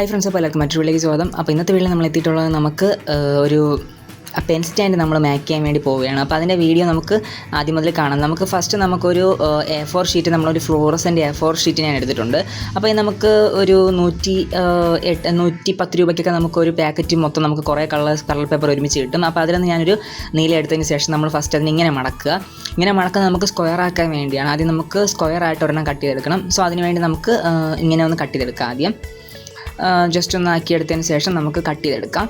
Hi friends, അപ്പോൾ എല്ലാവർക്കും മറ്റൊരു വീഡിയോയിലേക്ക് സ്വാഗതം. അപ്പോൾ ഇന്നത്തെ വീഡിയോയിൽ നമ്മൾ എത്തിയിട്ടുള്ളത് നമുക്ക് ഒരു പെൻ സ്റ്റാൻഡ് നമ്മൾ മേക്ക് ചെയ്യാൻ വേണ്ടി പോവുകയാണ്. അപ്പോൾ അതിൻ്റെ വീഡിയോ നമുക്ക് ആദ്യം മുതൽ കാണാം. നമുക്ക് ഫസ്റ്റ് നമുക്കൊരു A4 ഷീറ്റ്, നമ്മളൊരു ഫ്ലോറസൻ്റ് A4 ഷീറ്റ് ഞാൻ എടുത്തിട്ടുണ്ട്. അപ്പോൾ ഇത് നമുക്ക് ഒരു 110 രൂപയ്ക്കൊക്കെ നമുക്കൊരു പാക്കറ്റ് മൊത്തം നമുക്ക് കുറേ കളർ പേപ്പർ ഒരുമിച്ച് കിട്ടും. അപ്പോൾ അതിൽ നിന്ന് ഞാനൊരു നീല എടുത്തതിന് ശേഷം നമ്മൾ ഫസ്റ്റ് അതിന് ഇങ്ങനെ മടക്കുക നമുക്ക് സ്ക്വയർ ആക്കാൻ വേണ്ടിയാണ്. ആദ്യം നമുക്ക് സ്ക്വയർ ആയിട്ട് ഒരെണ്ണം കട്ട് ചെയ്തെടുക്കണം. സോ അതിന് വേണ്ടി നമുക്ക് ഇങ്ങനെ ഒന്ന് കട്ട് ചെയ്തെടുക്കാം. ആദ്യം ജസ്റ്റ് ഒന്ന് ആക്കിയെടുത്തതിന് ശേഷം നമുക്ക് കട്ട് ചെയ്തെടുക്കാം.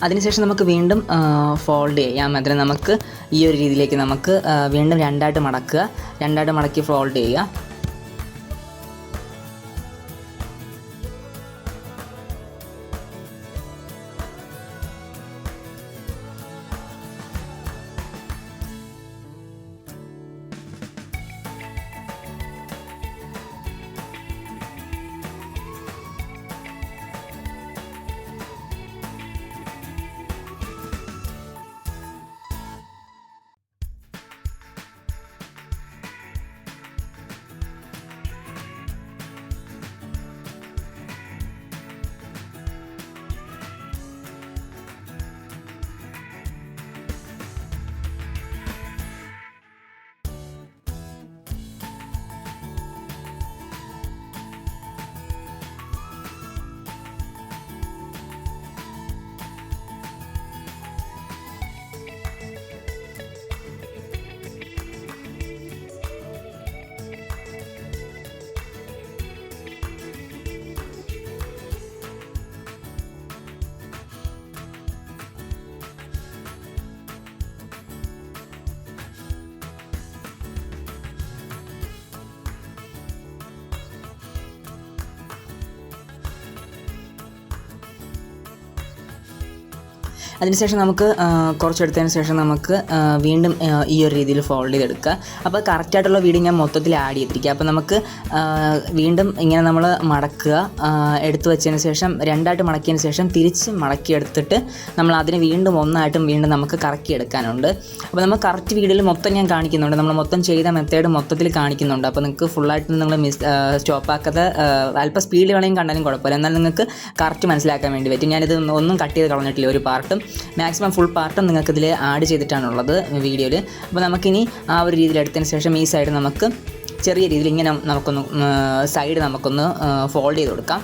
അതിനുശേഷം നമുക്ക് വീണ്ടും ഫോൾഡ് ചെയ്യാം. അതിന് നമുക്ക് ഈ ഒരു രീതിയിലേക്ക് നമുക്ക് വീണ്ടും രണ്ടായിട്ട് മടക്കി ഫോൾഡ് ചെയ്യുക. അതിനുശേഷം നമുക്ക് കുറച്ചെടുത്തതിന് ശേഷം നമുക്ക് വീണ്ടും ഈ ഒരു രീതിയിൽ ഫോൾഡ് ചെയ്തെടുക്കുക. അപ്പോൾ കറക്റ്റായിട്ടുള്ള വീഡിയോ ഞാൻ മൊത്തത്തിൽ ആഡ് ചെയ്തിരിക്കുക. അപ്പോൾ നമുക്ക് വീണ്ടും ഇങ്ങനെ നമ്മൾ മടക്കുക. എടുത്തു വെച്ചതിന് ശേഷം രണ്ടായിട്ട് മടക്കിയതിന് ശേഷം തിരിച്ച് മടക്കിയെടുത്തിട്ട് നമ്മൾ അതിന് വീണ്ടും വീണ്ടും നമുക്ക് കറക്കിയെടുക്കാനുണ്ട്. അപ്പോൾ നമ്മൾ കറക്റ്റ് വീഡിയോയിൽ മൊത്തം ഞാൻ കാണിക്കുന്നുണ്ട്. നമ്മൾ മൊത്തം ചെയ്ത മെത്തേഡ് മൊത്തത്തിൽ കാണിക്കുന്നുണ്ട്. അപ്പോൾ നിങ്ങൾക്ക് ഫുള്ളായിട്ട് നിങ്ങൾ സ്റ്റോപ്പാക്കാതെ അല്പം സ്പീഡിൽ വേണമെങ്കിൽ കണ്ടാലും കുഴപ്പമില്ല. എന്നാൽ നിങ്ങൾക്ക് കറക്റ്റ് മനസ്സിലാക്കാൻ വേണ്ടി പറ്റും. ഞാനിത് ഒന്നും കട്ട് ചെയ്ത് കളഞ്ഞിട്ടില്ല. ഒരു പാർട്ടും മാക്സിമം ഫുൾ പാർട്ടും നിങ്ങൾക്കിതിൽ ആഡ് ചെയ്തിട്ടാണുള്ളത് വീഡിയോയിൽ. അപ്പോൾ നമുക്കിനി ആ ഒരു രീതിയിൽ എടുത്തതിന് ശേഷം ഈ സൈഡ് നമുക്ക് ചെറിയ രീതിയിൽ ഇങ്ങനെ നമുക്കൊന്ന് ഫോൾഡ് ചെയ്ത് കൊടുക്കാം.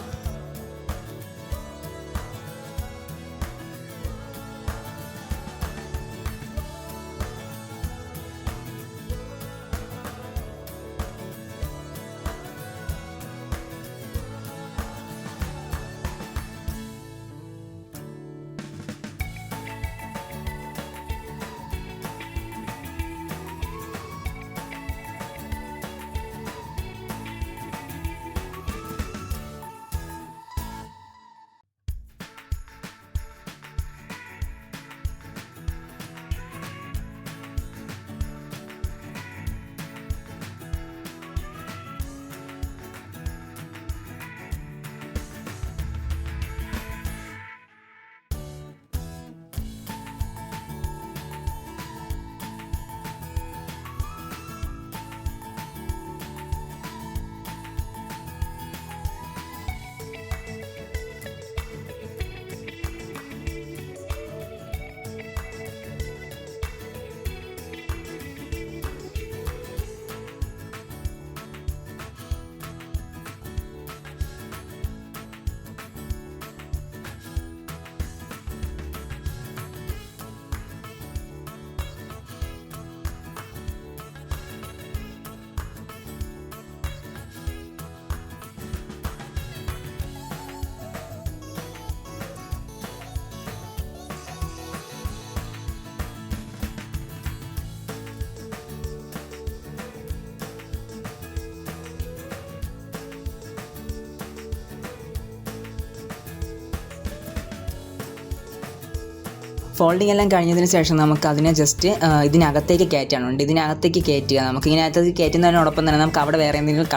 ഫോൾഡിങ് എല്ലാം കഴിഞ്ഞതിന് ശേഷം നമുക്ക് അതിനെ ജസ്റ്റ് ഇതിനകത്തേക്ക് കയറ്റാനുണ്ട്. ഇതിനകത്തേക്ക് കയറ്റുക. നമുക്ക് ഇതിനകത്തേക്ക് കയറ്റുന്നതിനോടൊപ്പം തന്നെ നമുക്ക് അവിടെ വേറെ എന്തെങ്കിലും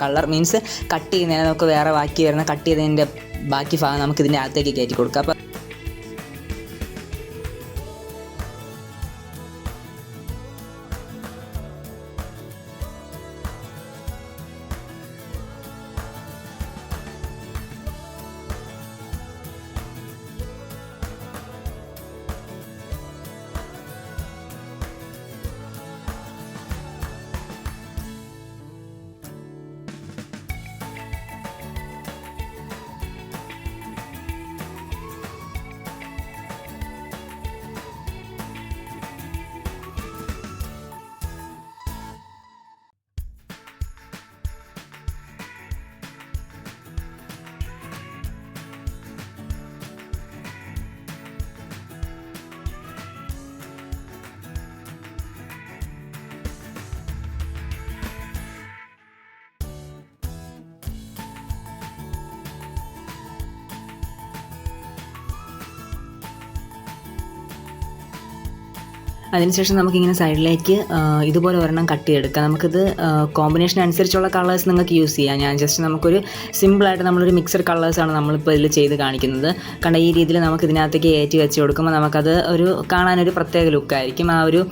കളർ മീൻസ് കട്ട് ചെയ്യുന്നതിന് നമുക്ക് വേറെ ബാക്കി വരുന്ന കട്ട് ചെയ്തതിൻ്റെ ബാക്കി ഭാഗം നമുക്ക് ഇതിൻ്റെ അകത്തേക്ക് കയറ്റി കൊടുക്കാം. അപ്പോൾ അതിനുശേഷം നമുക്കിങ്ങനെ സൈഡിലേക്ക് ഇതുപോലെ ഒരെണ്ണം കട്ട് ചെയ്തെടുക്കാം. നമുക്കിത് കോമ്പിനേഷൻ അനുസരിച്ചുള്ള കളേഴ്സ് നിങ്ങൾക്ക് യൂസ് ചെയ്യാം. ഞാൻ ജസ്റ്റ് നമുക്കൊരു സിമ്പിളായിട്ട് നമ്മളൊരു മിക്സഡ് കളേഴ്സാണ് നമ്മളിപ്പോൾ ഇതിൽ ചെയ്ത് കാണിക്കുന്നത്. കണ്ട ഈ രീതിയിൽ നമുക്ക് ഇതിനകത്തേക്ക് ഏറ്റി വെച്ച് കൊടുക്കുമ്പോൾ നമുക്കത് കാണാനൊരു പ്രത്യേക ലുക്കായിരിക്കും. ആ ഒരു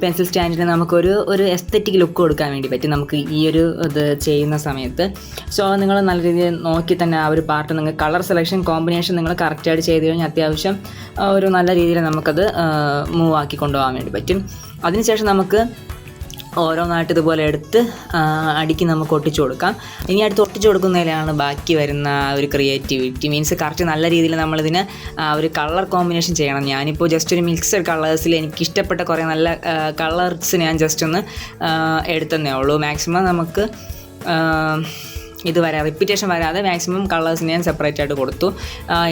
പെൻസിൽ സ്റ്റാൻഡിന് നമുക്കൊരു എസ്തെറ്റിക് ലുക്ക് കൊടുക്കാൻ വേണ്ടി പറ്റും നമുക്ക് ഈ ഒരു ഇത് ചെയ്യുന്ന സമയത്ത്. സോ നിങ്ങൾ നല്ല രീതിയിൽ നോക്കി തന്നെ ആ ഒരു പാർട്ട് നിങ്ങൾ കളർ സെലക്ഷൻ കോമ്പിനേഷൻ നിങ്ങൾ കറക്റ്റായിട്ട് ചെയ്ത് കഴിഞ്ഞാൽ അത്യാവശ്യം ഒരു നല്ല രീതിയിൽ നമുക്കത് മൂവ് ആക്കി കൊണ്ടുപോകാൻ വേണ്ടി പറ്റും. അതിനുശേഷം നമുക്ക് ഓരോന്നായിട്ട് ഇതുപോലെ എടുത്ത് അടിക്ക് നമുക്ക് ഒട്ടിച്ചു കൊടുക്കാം. ഇനി അടുത്ത് ഒട്ടിച്ചു കൊടുക്കുന്നതിലാണ് ബാക്കി വരുന്ന ഒരു ക്രിയേറ്റിവിറ്റി. മീൻസ് കറക്റ്റ് നല്ല രീതിയിൽ നമ്മളിതിന് ഒരു കളർ കോമ്പിനേഷൻ ചെയ്യണം. ഞാനിപ്പോൾ ജസ്റ്റ് ഒരു മിക്സഡ് കളേഴ്സിൽ എനിക്കിഷ്ടപ്പെട്ട കുറേ നല്ല കളേഴ്സ് ഞാൻ ജസ്റ്റ് ഒന്ന് എടുത്തതേ ഉള്ളൂ. മാക്സിമം നമുക്ക് റിപ്പീറ്റേഷൻ വരാതെ മാക്സിമം കളേഴ്സ് ഞാൻ സെപ്പറേറ്റ് ആയിട്ട് കൊടുത്തു.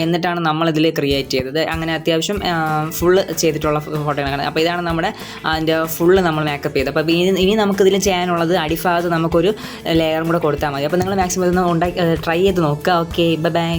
എന്നിട്ടാണ് നമ്മളിതിൽ ക്രിയേറ്റ് ചെയ്തത്. അങ്ങനെ അത്യാവശ്യം ഫുള്ള് ചെയ്തിട്ടുള്ള ഫോട്ടോകളാണ്. അപ്പോൾ ഇതാണ് നമ്മുടെ അതിൻ്റെ ഫുള്ള് നമ്മൾ മേക്കപ്പ് ചെയ്തത്. അപ്പോൾ ഇനി നമുക്കിതിൽ ചെയ്യാനുള്ളത് അടിഭാഗത്ത് നമുക്കൊരു ലെയറും കൂടെ കൊടുത്താൽ മതി. അപ്പോൾ നിങ്ങൾ മാക്സിമം ഇതൊന്ന് ട്രൈ ചെയ്ത് നോക്കുക. Okay, by.